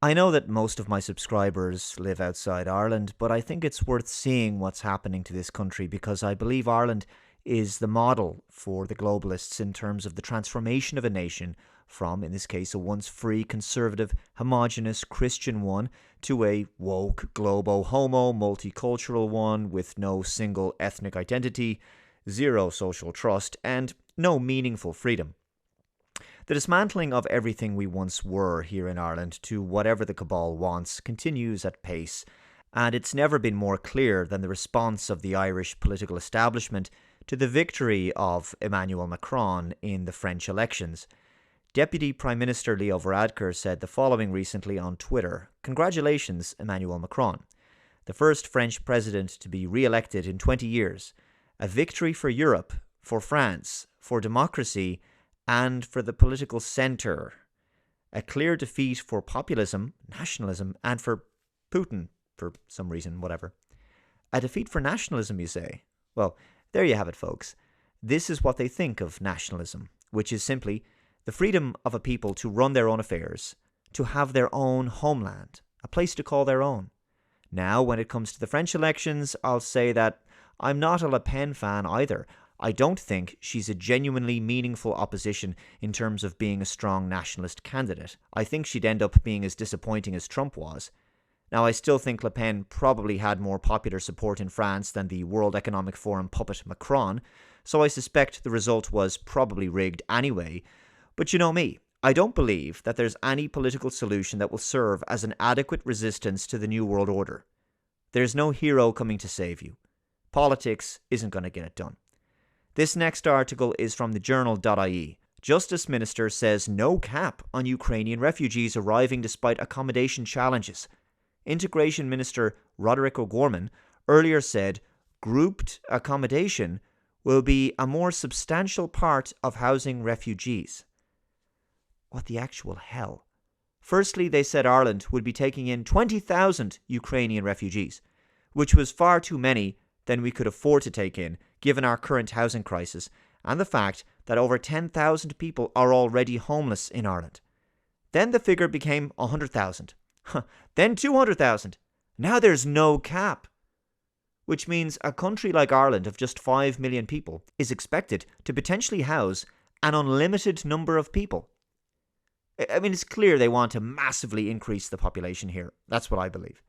I know that most of my subscribers live outside Ireland, but I think it's worth seeing what's happening to this country because I believe Ireland is the model for the globalists in terms of the transformation of a nation from, in this case, a once free, conservative, homogenous Christian one to a woke, globo-homo, multicultural one with no single ethnic identity, zero social trust, and no meaningful freedom. The dismantling of everything we once were here in Ireland to whatever the cabal wants continues at pace, and it's never been more clear than the response of the Irish political establishment to the victory of Emmanuel Macron in the French elections. Deputy Prime Minister Leo Varadkar said the following recently on Twitter: "Congratulations, Emmanuel Macron, the first French president to be re-elected in 20 years. A victory for Europe, for France, for democracy, and for the political centre. A clear defeat for populism, nationalism, and for Putin, for some reason, whatever." A defeat for nationalism, you say? Well, there you have it, folks. This is what they think of nationalism, which is simply the freedom of a people to run their own affairs, to have their own homeland, a place to call their own. Now, when it comes to the French elections, I'll say that I'm not a Le Pen fan either. I don't think she's a genuinely meaningful opposition in terms of being a strong nationalist candidate. I think she'd end up being as disappointing as Trump was. Now, I still think Le Pen probably had more popular support in France than the World Economic Forum puppet Macron, so I suspect the result was probably rigged anyway. But you know me, I don't believe that there's any political solution that will serve as an adequate resistance to the New World Order. There's no hero coming to save you. Politics isn't going to get it done. This next article is from the journal.ie. Justice Minister says no cap on Ukrainian refugees arriving despite accommodation challenges. Integration Minister Roderick O'Gorman earlier said grouped accommodation will be a more substantial part of housing refugees. What the actual hell? Firstly, they said Ireland would be taking in 20,000 Ukrainian refugees, which was far too many than we could afford to take in, given our current housing crisis and the fact that over 10,000 people are already homeless in Ireland. Then the figure became 100,000. Then 200,000. Now there's no cap. Which means a country like Ireland of just 5 million people is expected to potentially house an unlimited number of people. I mean, it's clear they want to massively increase the population here. That's what I believe.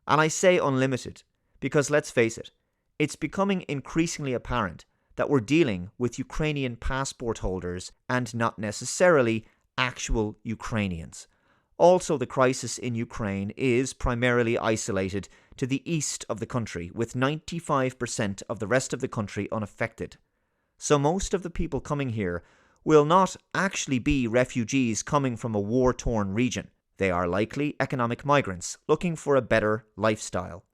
And I say unlimited because, let's face it, it's becoming increasingly apparent that we're dealing with Ukrainian passport holders and not necessarily actual Ukrainians. Also, the crisis in Ukraine is primarily isolated to the east of the country, with 95% of the rest of the country unaffected. So most of the people coming here will not actually be refugees coming from a war-torn region. They are likely economic migrants looking for a better lifestyle.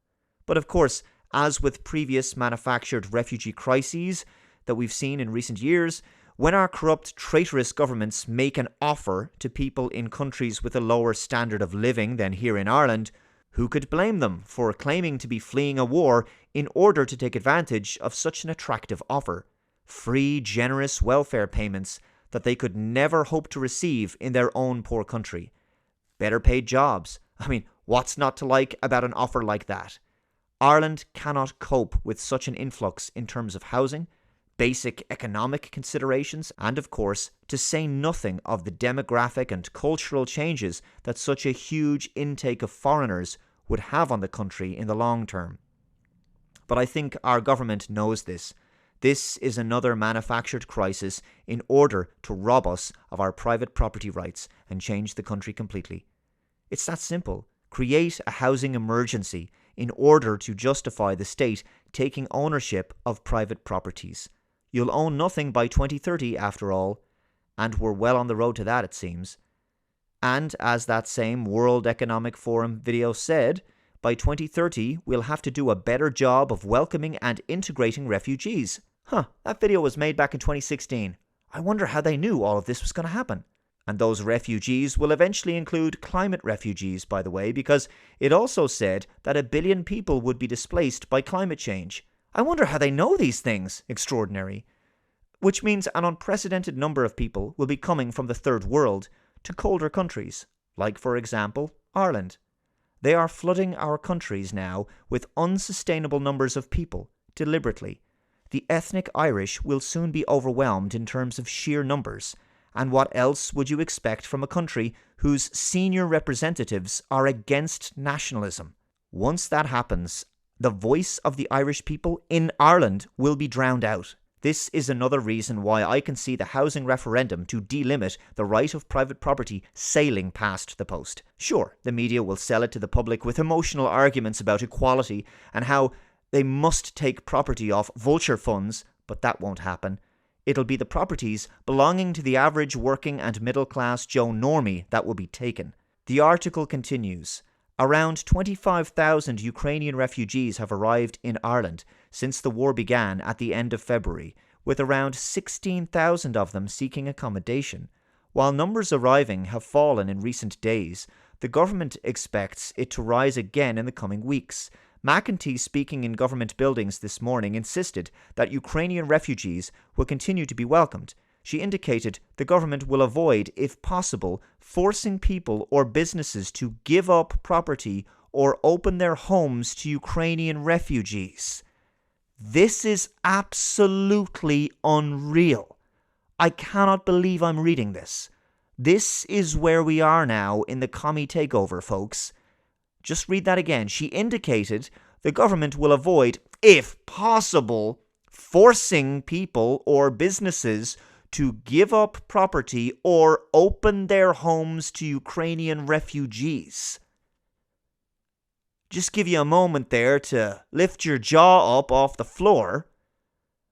But of course, as with previous manufactured refugee crises that we've seen in recent years, when our corrupt, traitorous governments make an offer to people in countries with a lower standard of living than here in Ireland, who could blame them for claiming to be fleeing a war in order to take advantage of such an attractive offer? Free, generous welfare payments that they could never hope to receive in their own poor country. Better paid jobs. I mean, what's not to like about an offer like that? Ireland cannot cope with such an influx in terms of housing, basic economic considerations, and of course, to say nothing of the demographic and cultural changes that such a huge intake of foreigners would have on the country in the long term. But I think our government knows this. This is another manufactured crisis in order to rob us of our private property rights and change the country completely. It's that simple. Create a housing emergency in order to justify the state taking ownership of private properties. You'll own nothing by 2030 after all, and we're well on the road to that, it seems. And as that same World Economic Forum video said, by 2030 we'll have to do a better job of welcoming and integrating refugees. That video was made back in 2016. I wonder how they knew all of this was going to happen. And those refugees will eventually include climate refugees, by the way, because it also said that 1 billion people would be displaced by climate change. I wonder how they know these things. Extraordinary. Which means an unprecedented number of people will be coming from the third world to colder countries, like, for example, Ireland. They are flooding our countries now with unsustainable numbers of people, deliberately. The ethnic Irish will soon be overwhelmed in terms of sheer numbers. And what else would you expect from a country whose senior representatives are against nationalism? Once that happens, the voice of the Irish people in Ireland will be drowned out. This is another reason why I can see the housing referendum to delimit the right of private property sailing past the post. Sure, the media will sell it to the public with emotional arguments about equality and how they must take property off vulture funds, but that won't happen. It'll be the properties belonging to the average working and middle-class Joe Normie that will be taken. The article continues. Around 25,000 Ukrainian refugees have arrived in Ireland since the war began at the end of February, with around 16,000 of them seeking accommodation. While numbers arriving have fallen in recent days, the government expects it to rise again in the coming weeks. McEntee, speaking in government buildings this morning, insisted that Ukrainian refugees will continue to be welcomed. She indicated the government will avoid, if possible, forcing people or businesses to give up property or open their homes to Ukrainian refugees. This is absolutely unreal. I cannot believe I'm reading this. This is where we are now in the commie takeover, folks. Just read that again. She indicated the government will avoid, if possible, forcing people or businesses to give up property or open their homes to Ukrainian refugees. Just give you a moment there to lift your jaw up off the floor.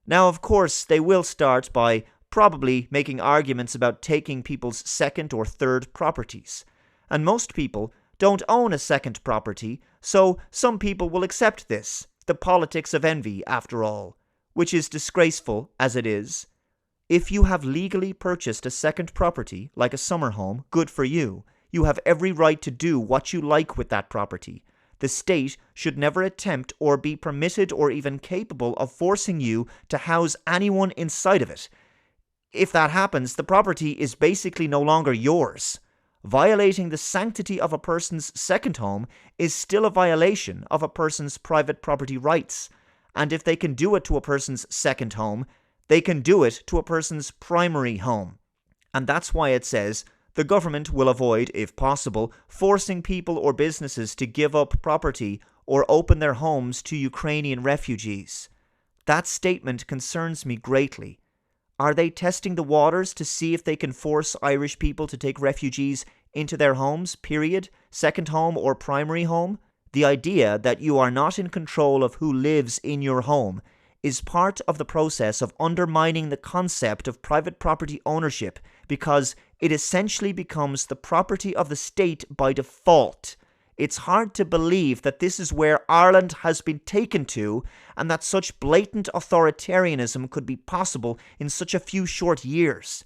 Now, of course, they will start by probably making arguments about taking people's second or third properties. And most people don't own a second property, so some people will accept this, the politics of envy, after all, which is disgraceful as it is. If you have legally purchased a second property, like a summer home, good for you. You have every right to do what you like with that property. The state should never attempt or be permitted or even capable of forcing you to house anyone inside of it. If that happens, the property is basically no longer yours. Violating the sanctity of a person's second home is still a violation of a person's private property rights. And if they can do it to a person's second home, they can do it to a person's primary home. And that's why it says the government will avoid, if possible, forcing people or businesses to give up property or open their homes to Ukrainian refugees. That statement concerns me greatly. Are they testing the waters to see if they can force Irish people to take refugees into their homes, period, second home or primary home? The idea that you are not in control of who lives in your home is part of the process of undermining the concept of private property ownership because it essentially becomes the property of the state by default. It's hard to believe that this is where Ireland has been taken to and that such blatant authoritarianism could be possible in such a few short years.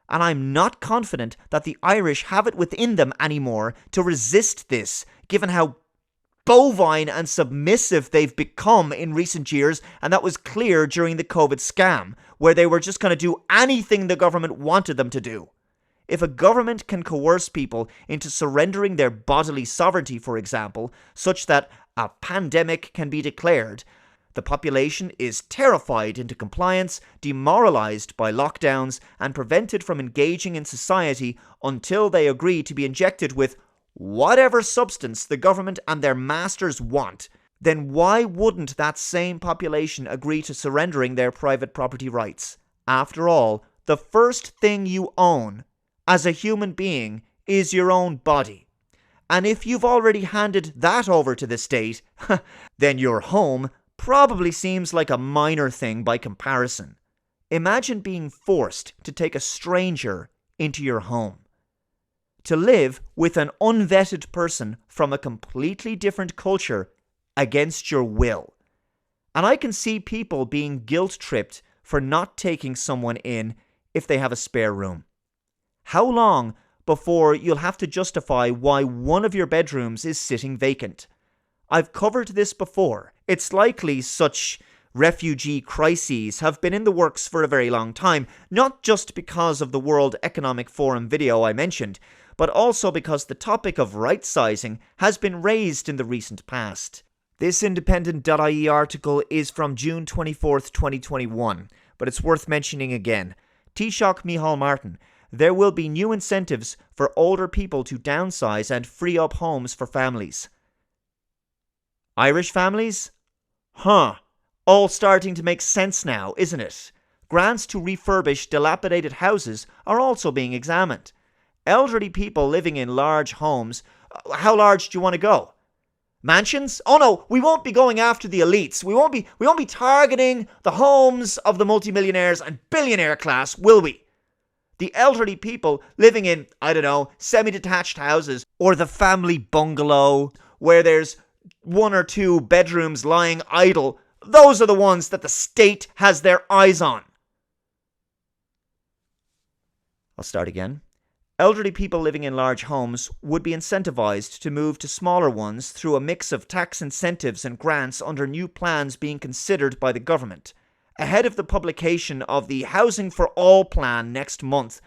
And I'm not confident that the Irish have it within them anymore to resist this, given how bovine and submissive they've become in recent years, and that was clear during the COVID scam, where they were just going to do anything the government wanted them to do. If a government can coerce people into surrendering their bodily sovereignty, for example, such that a pandemic can be declared, the population is terrified into compliance, demoralized by lockdowns, and prevented from engaging in society until they agree to be injected with whatever substance the government and their masters want, then why wouldn't that same population agree to surrendering their private property rights? After all, the first thing you own as a human being is your own body. And if you've already handed that over to the state, then your home probably seems like a minor thing by comparison. Imagine being forced to take a stranger into your home. To live with an unvetted person from a completely different culture against your will. And I can see people being guilt-tripped for not taking someone in if they have a spare room. How long before you'll have to justify why one of your bedrooms is sitting vacant? I've covered this before. It's likely such refugee crises have been in the works for a very long time, not just because of the World Economic Forum video I mentioned, but also because the topic of right-sizing has been raised in the recent past. This independent.ie article is from June 24th, 2021, but it's worth mentioning again. Taoiseach Micheál Martin: there will be new incentives for older people to downsize and free up homes for families. Irish families? All starting to make sense now, isn't it? Grants to refurbish dilapidated houses are also being examined. Elderly people living in large homes, how large do you want to go? Mansions? Oh no, we won't be going after the elites. We won't be targeting the homes of the multimillionaires and billionaire class, will we? The elderly people living in, semi-detached houses or the family bungalow where there's 1 or 2 bedrooms lying idle, those are the ones that the state has their eyes on. I'll start again. Elderly people living in large homes would be incentivized to move to smaller ones through a mix of tax incentives and grants under new plans being considered by the government. Ahead of the publication of the Housing for All plan next month,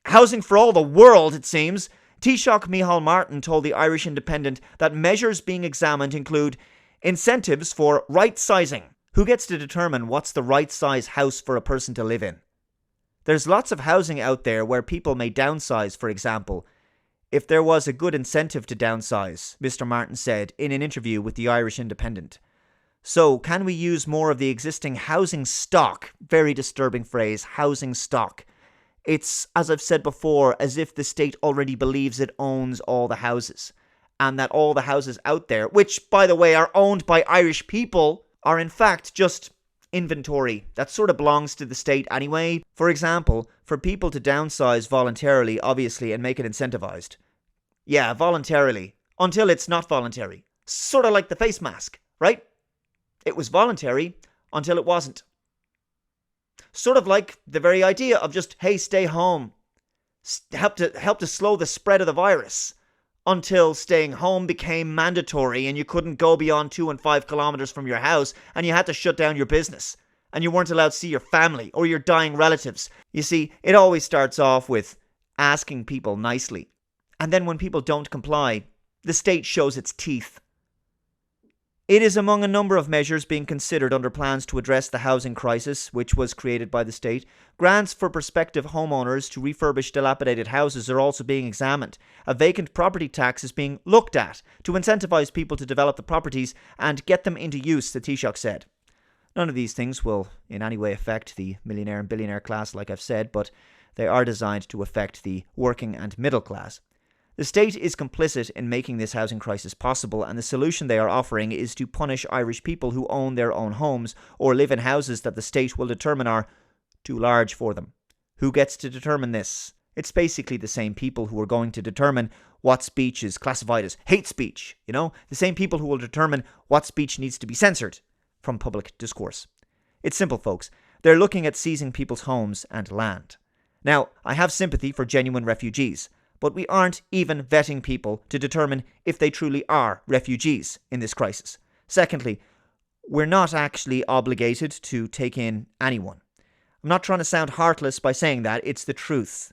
housing for all the world it seems, Taoiseach Micheál Martin told the Irish Independent that measures being examined include incentives for right-sizing. Who gets to determine what's the right size house for a person to live in? There's lots of housing out there where people may downsize, for example. If there was a good incentive to downsize, Mr. Martin said in an interview with the Irish Independent. So, can we use more of the existing housing stock? Very disturbing phrase, housing stock. It's, as I've said before, as if the state already believes it owns all the houses. And that all the houses out there, which, by the way, are owned by Irish people, are in fact just inventory that sort of belongs to the state anyway. For example, for people to downsize voluntarily, obviously, and make it incentivized. Yeah, voluntarily. Until it's not voluntary. Sort of like the face mask, right? It was voluntary until it wasn't. Sort of like the very idea of just, hey, stay home. Help to slow the spread of the virus. Until staying home became mandatory and you couldn't go beyond 2 and 5 kilometers from your house and you had to shut down your business. And you weren't allowed to see your family or your dying relatives. You see, it always starts off with asking people nicely. And then when people don't comply, the state shows its teeth. It is among a number of measures being considered under plans to address the housing crisis, which was created by the state. Grants for prospective homeowners to refurbish dilapidated houses are also being examined. A vacant property tax is being looked at to incentivize people to develop the properties and get them into use, the Taoiseach said. None of these things will in any way affect the millionaire and billionaire class, like I've said, but they are designed to affect the working and middle class. The state is complicit in making this housing crisis possible, and the solution they are offering is to punish Irish people who own their own homes or live in houses that the state will determine are too large for them. Who gets to determine this? It's basically the same people who are going to determine what speech is classified as hate speech, the same people who will determine what speech needs to be censored from public discourse. It's simple, folks. They're looking at seizing people's homes and land. Now, I have sympathy for genuine refugees, but we aren't even vetting people to determine if they truly are refugees in this crisis. Secondly, we're not actually obligated to take in anyone. I'm not trying to sound heartless by saying that, it's the truth.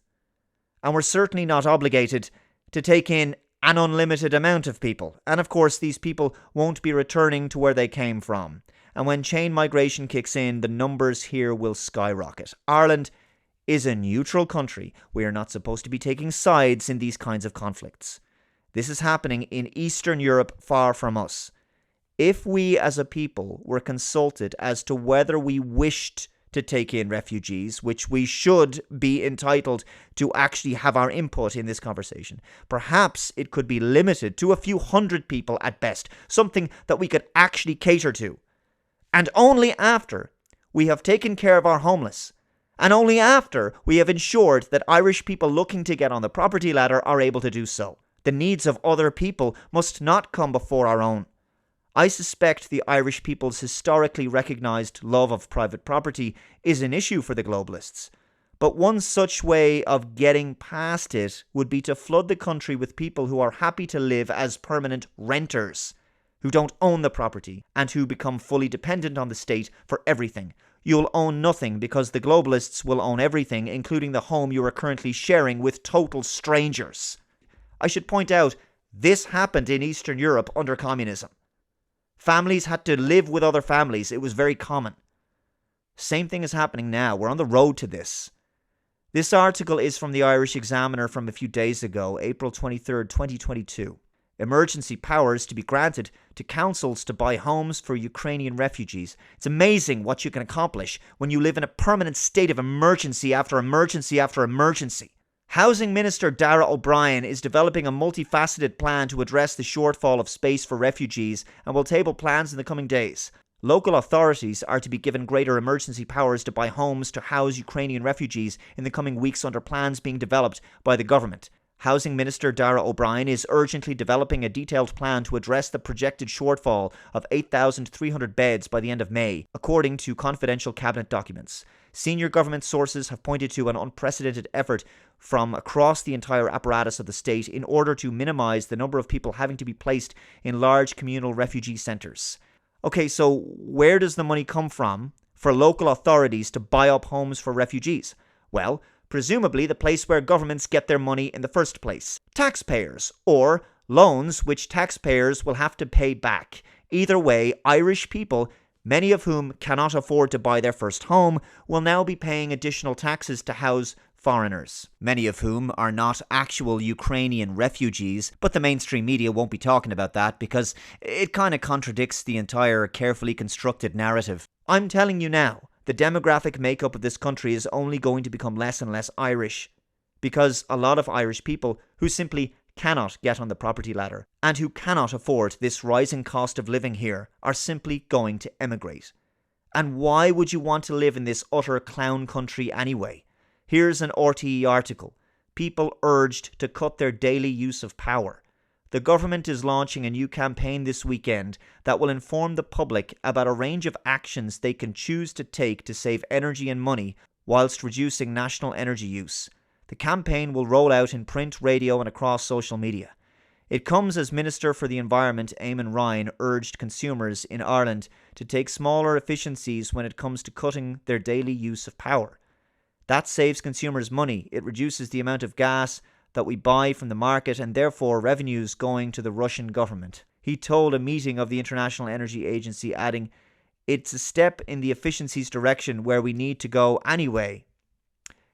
And we're certainly not obligated to take in an unlimited amount of people. And of course, these people won't be returning to where they came from. And when chain migration kicks in, the numbers here will skyrocket. Ireland is a neutral country. We are not supposed to be taking sides in these kinds of conflicts. This is happening in Eastern Europe, far from us. If we as a people were consulted as to whether we wished to take in refugees, which we should be entitled to actually have our input in this conversation, perhaps it could be limited to a few hundred people at best, something that we could actually cater to. And only after we have taken care of our homeless, and only after we have ensured that Irish people looking to get on the property ladder are able to do so. The needs of other people must not come before our own. I suspect the Irish people's historically recognised love of private property is an issue for the globalists. But one such way of getting past it would be to flood the country with people who are happy to live as permanent renters, who don't own the property, and who become fully dependent on the state for everything. You'll own nothing because the globalists will own everything, including the home you are currently sharing with total strangers. I should point out, this happened in Eastern Europe under communism. Families had to live with other families. It was very common. Same thing is happening now. We're on the road to this. This article is from the Irish Examiner from a few days ago, April 23rd, 2022. Emergency powers to be granted to councils to buy homes for Ukrainian refugees. It's amazing what you can accomplish when you live in a permanent state of emergency after emergency after emergency. Housing Minister Darragh O'Brien is developing a multifaceted plan to address the shortfall of space for refugees and will table plans in the coming days. Local authorities are to be given greater emergency powers to buy homes to house Ukrainian refugees in the coming weeks under plans being developed by the government. Housing Minister Darragh O'Brien is urgently developing a detailed plan to address the projected shortfall of 8,300 beds by the end of May, according to confidential cabinet documents. Senior government sources have pointed to an unprecedented effort from across the entire apparatus of the state in order to minimise the number of people having to be placed in large communal refugee centres. Okay, so where does the money come from for local authorities to buy up homes for refugees? Well, presumably the place where governments get their money in the first place. Taxpayers, or loans which taxpayers will have to pay back. Either way, Irish people, many of whom cannot afford to buy their first home, will now be paying additional taxes to house foreigners, many of whom are not actual Ukrainian refugees, but the mainstream media won't be talking about that because it kind of contradicts the entire carefully constructed narrative. I'm telling you now, the demographic makeup of this country is only going to become less and less Irish because a lot of Irish people who simply cannot get on the property ladder and who cannot afford this rising cost of living here are simply going to emigrate. And why would you want to live in this utter clown country anyway? Here's an RTE article. People urged to cut their daily use of power. The government is launching a new campaign this weekend that will inform the public about a range of actions they can choose to take to save energy and money whilst reducing national energy use. The campaign will roll out in print, radio and across social media. It comes as Minister for the Environment Eamon Ryan urged consumers in Ireland to take smaller efficiencies when it comes to cutting their daily use of power. That saves consumers money. It reduces the amount of gas that we buy from the market and therefore revenues going to the Russian government. He told a meeting of the International Energy Agency, adding, "It's a step in the efficiencies direction where we need to go anyway."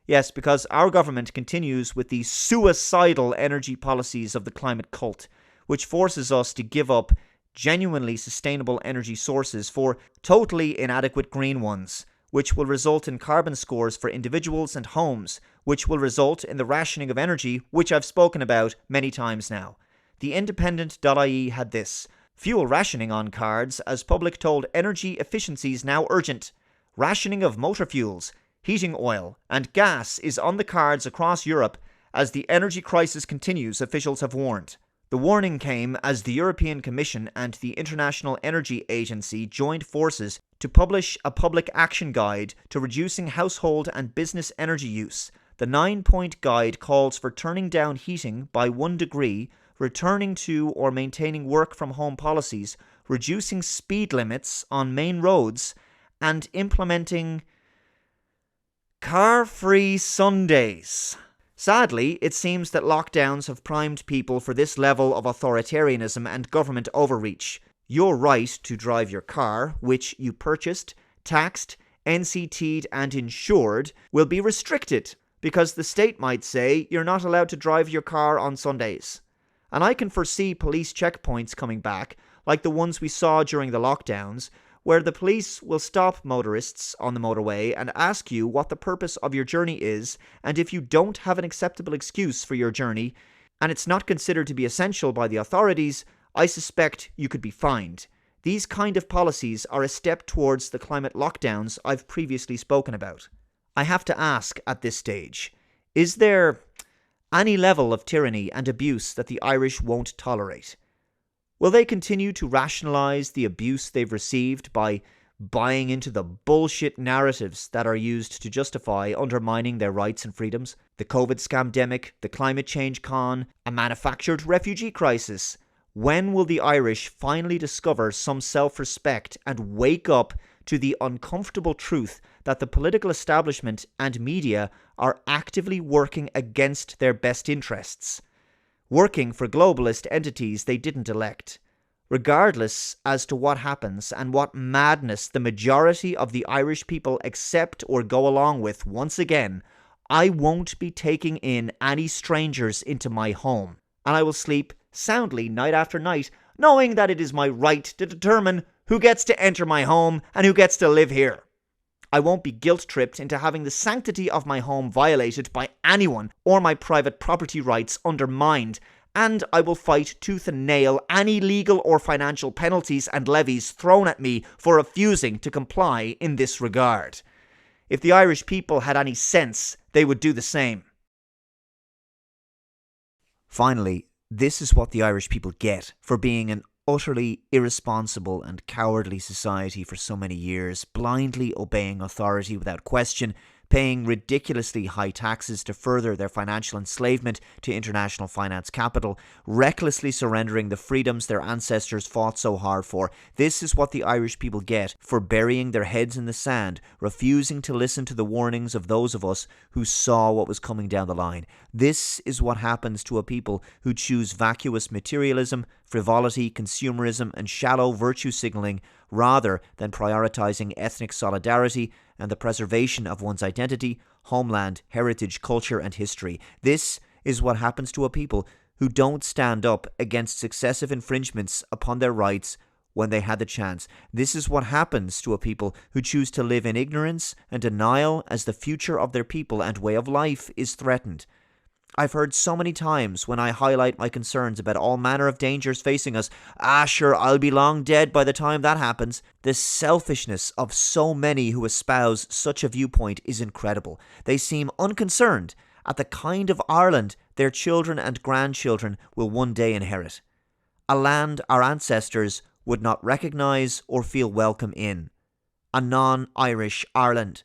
Yes, because our government continues with the suicidal energy policies of the climate cult, which forces us to give up genuinely sustainable energy sources for totally inadequate green ones, which will result in carbon scores for individuals and homes, which will result in the rationing of energy, which I've spoken about many times now. The Independent.ie had this: fuel rationing on cards as public told energy efficiencies now urgent. Rationing of motor fuels, heating oil and gas is on the cards across Europe as the energy crisis continues, officials have warned. The warning came as the European Commission and the International Energy Agency joined forces to publish a public action guide to reducing household and business energy use. The 9-point guide calls for turning down heating by 1 degree, returning to or maintaining work from home policies, reducing speed limits on main roads, and implementing car-free Sundays. Sadly, it seems that lockdowns have primed people for this level of authoritarianism and government overreach. Your right to drive your car, which you purchased, taxed, NCT'd and insured, will be restricted because the state might say you're not allowed to drive your car on Sundays. And I can foresee police checkpoints coming back, like the ones we saw during the lockdowns, where the police will stop motorists on the motorway and ask you what the purpose of your journey is, and if you don't have an acceptable excuse for your journey, and it's not considered to be essential by the authorities, I suspect you could be fined. These kind of policies are a step towards the climate lockdowns I've previously spoken about. I have to ask at this stage, is there any level of tyranny and abuse that the Irish won't tolerate? Will they continue to rationalise the abuse they've received by buying into the bullshit narratives that are used to justify undermining their rights and freedoms? The COVID scamdemic, the climate change con, a manufactured refugee crisis. When will the Irish finally discover some self-respect and wake up to the uncomfortable truth that the political establishment and media are actively working against their best interests? working for globalist entities they didn't elect. Regardless as to what happens and what madness the majority of the Irish people accept or go along with, once again, I won't be taking in any strangers into my home, and I will sleep soundly night after night, knowing that it is my right to determine who gets to enter my home and who gets to live here. I won't be guilt-tripped into having the sanctity of my home violated by anyone or my private property rights undermined, and I will fight tooth and nail any legal or financial penalties and levies thrown at me for refusing to comply in this regard. If the Irish people had any sense, they would do the same. Finally, this is what the Irish people get for being an utterly irresponsible and cowardly society for so many years, blindly obeying authority without question, paying ridiculously high taxes to further their financial enslavement to international finance capital, recklessly surrendering the freedoms their ancestors fought so hard for. This is what the Irish people get for burying their heads in the sand, refusing to listen to the warnings of those of us who saw what was coming down the line. This is what happens to a people who choose vacuous materialism, frivolity, consumerism, and shallow virtue signalling rather than prioritizing ethnic solidarity and the preservation of one's identity, homeland, heritage, culture, and history. This is what happens to a people who don't stand up against successive infringements upon their rights when they had the chance. This is what happens to a people who choose to live in ignorance and denial as the future of their people and way of life is threatened. I've heard so many times when I highlight my concerns about all manner of dangers facing us, sure, I'll be long dead by the time that happens. The selfishness of so many who espouse such a viewpoint is incredible. They seem unconcerned at the kind of Ireland their children and grandchildren will one day inherit. A land our ancestors would not recognise or feel welcome in. A non-Irish Ireland.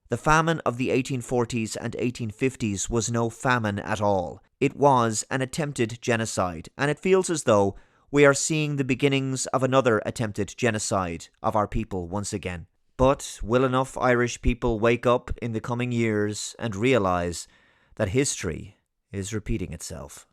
The famine of the 1840s and 1850s was no famine at all. It was an attempted genocide, and it feels as though we are seeing the beginnings of another attempted genocide of our people once again. But will enough Irish people wake up in the coming years and realise that history is repeating itself?